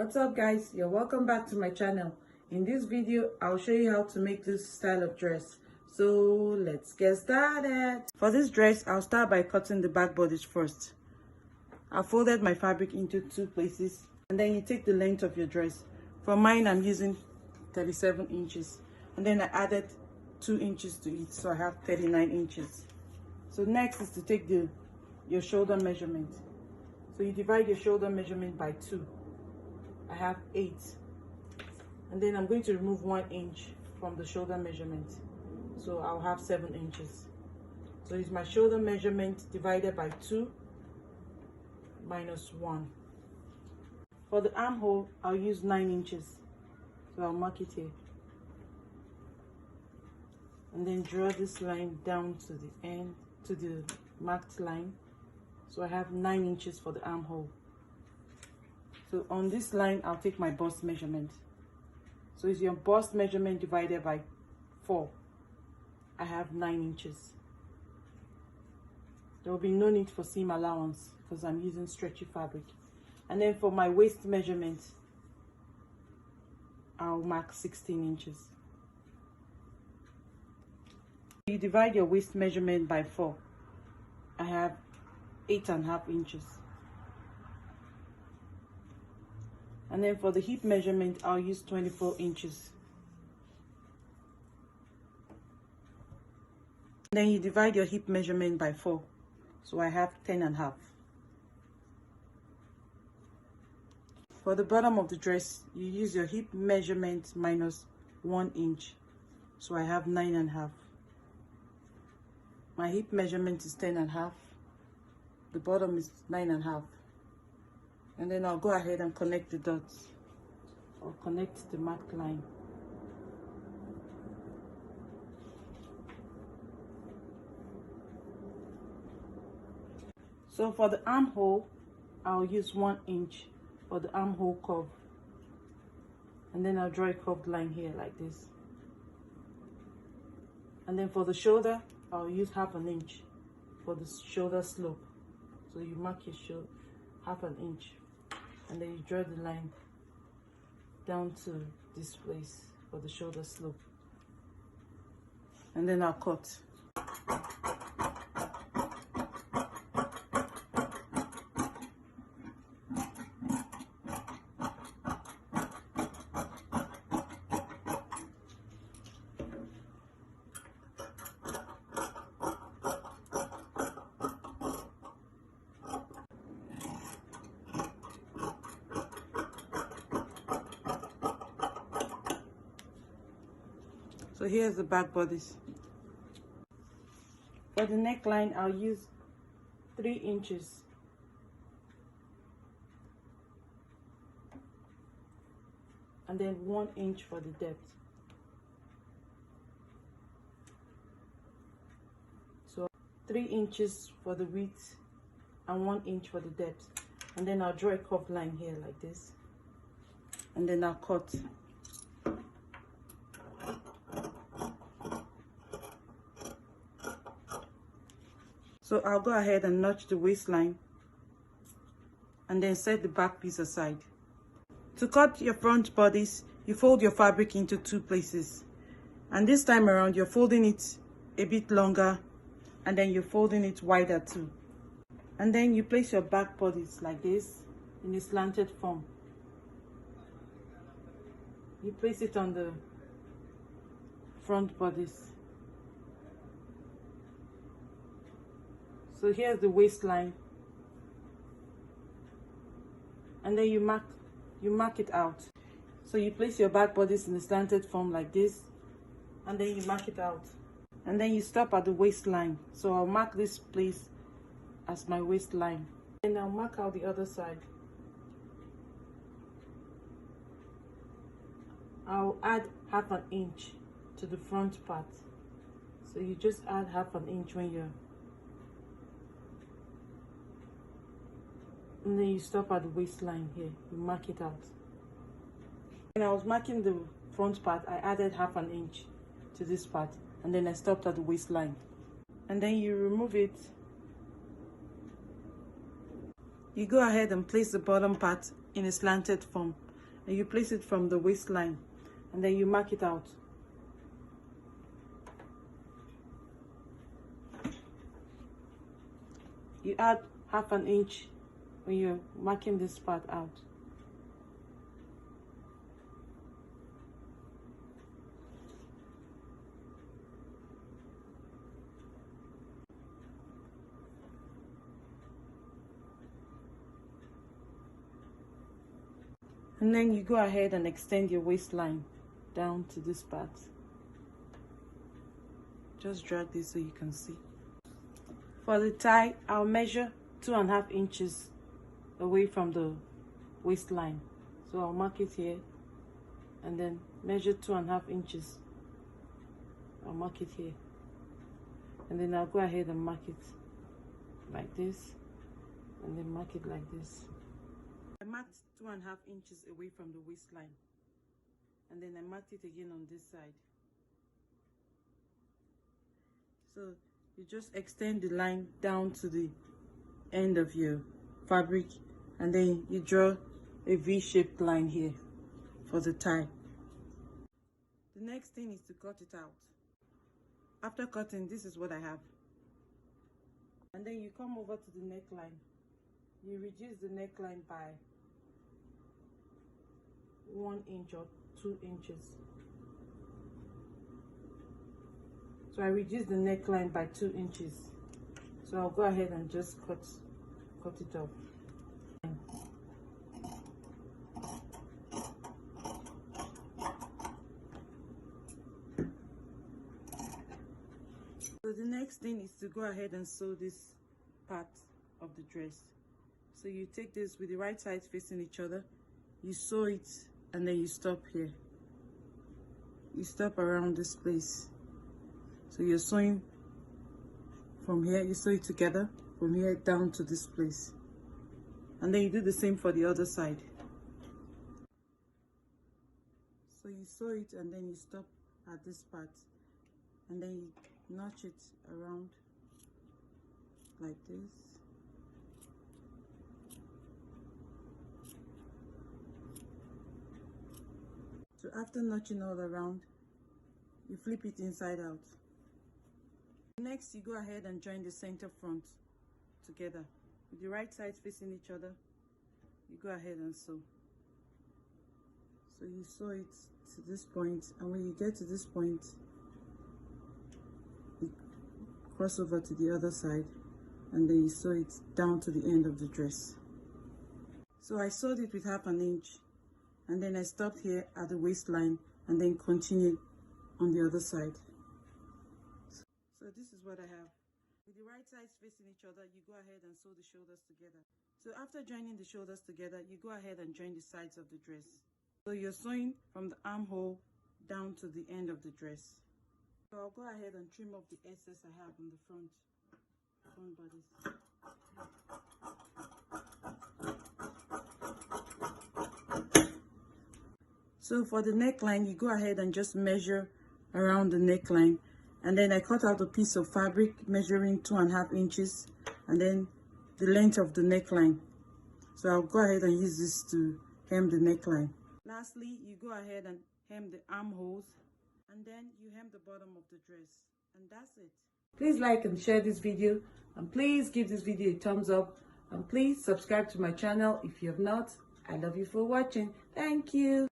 What's up guys, you're welcome back to my channel. In this video I'll show you how to make this style of dress. So let's get started. For this dress I'll start by cutting the back bodice first. I folded my fabric into 2 places, and then you take the length of your dress. For mine I'm using 37 inches, and then I added 2 inches to it, so I have 39 inches. So next is to take your shoulder measurement. So you divide your shoulder measurement by 2. I have 8, and then I'm going to remove 1 inch from the shoulder measurement, so I'll have 7 inches. So it's my shoulder measurement divided by 2 minus 1. For the armhole I'll use 9 inches, so I'll mark it here, and then draw this line down to the end, to the marked line. So I have 9 inches for the armhole. So on this line, I'll take my bust measurement. So it's your bust measurement divided by 4. I have 9 inches. There will be no need for seam allowance because I'm using stretchy fabric. And then for my waist measurement, I'll mark 16 inches. You divide your waist measurement by 4. I have 8.5 inches. And then for the hip measurement, I'll use 24 inches. Then you divide your hip measurement by 4. So I have 10.5. For the bottom of the dress, you use your hip measurement minus 1 inch. So I have 9.5. My hip measurement is 10.5. The bottom is 9.5. And then I'll go ahead and connect the dots, or connect the marked line. So for the armhole, I'll use 1 inch for the armhole curve. And then I'll draw a curved line here like this. And then for the shoulder, I'll use 1/2 inch for the shoulder slope. So you mark your shoulder 1/2 inch. And then you draw the line down to this place for the shoulder slope. And then I'll cut. So here's the back bodice. For the neckline, I'll use 3 inches. And then 1 inch for the depth. So 3 inches for the width and 1 inch for the depth. And then I'll draw a curved line here like this. And then I'll cut. So I'll go ahead and notch the waistline and then set the back piece aside. To cut your front bodice, you fold your fabric into 2 places. And this time around, you're folding it a bit longer, and then you're folding it wider too. And then you place your back bodice like this in a slanted form. You place it on the front bodice. So here's the waistline, and then you mark it out. So you place your back bodice in a slanted form like this, and then you mark it out, and then you stop at the waistline. So I'll mark this place as my waistline, and I'll mark out the other side. I'll add 1/2 inch to the front part. So you just add 1/2 inch when you're, and then you stop at the waistline here. You mark it out. When I was marking the front part, I added 1/2 inch to this part, and then I stopped at the waistline. And then you remove it. You go ahead and place the bottom part in a slanted form, and you place it from the waistline, and then you mark it out. You add half an inch when you're marking this part out. And then you go ahead and extend your waistline down to this part. Just drag this so you can see. For the tie, I'll measure 2.5 inches away from the waistline. So I'll mark it here and then measure 2.5 inches. I'll mark it here. And then I'll go ahead and mark it like this and then mark it like this. I marked 2.5 inches away from the waistline, and then I marked it again on this side. So you just extend the line down to the end of your fabric, and then you draw a V-shaped line here for the tie. The next thing is to cut it out. After cutting, this is what I have. And then you come over to the neckline. You reduce the neckline by 1 inch or 2 inches. So I reduced the neckline by 2 inches. So I'll go ahead and just cut it off. So the next thing is to go ahead and sew this part of the dress. So you take this with the right sides facing each other, you sew it, and then you stop here. You stop around this place. So you're sewing from here, you sew it together from here down to this place. And then you do the same for the other side. So you sew it and then you stop at this part. And then you notch it around like this. So after notching all around, you flip it inside out. Next, you go ahead and join the center front together. With the right sides facing each other, you go ahead and sew. So you sew it to this point, and when you get to this point, you cross over to the other side, and then you sew it down to the end of the dress. So I sewed it with 1/2 inch, and then I stopped here at the waistline and then continued on the other side. So this is what I have. With the right sides facing each other, you go ahead and sew the shoulders together. So after joining the shoulders together, you go ahead and join the sides of the dress. So you're sewing from the armhole down to the end of the dress. So I'll go ahead and trim off the excess I have on the front bodice. So for the neckline, you go ahead and just measure around the neckline, and then I cut out a piece of fabric measuring 2.5 inches, and then the length of the neckline. So I'll go ahead and use this to hem the neckline. Lastly, you go ahead and hem the armholes, and then you hem the bottom of the dress, and that's it. Please like and share this video, and please give this video a thumbs up, and please subscribe to my channel if you have not. I love you for watching. Thank you.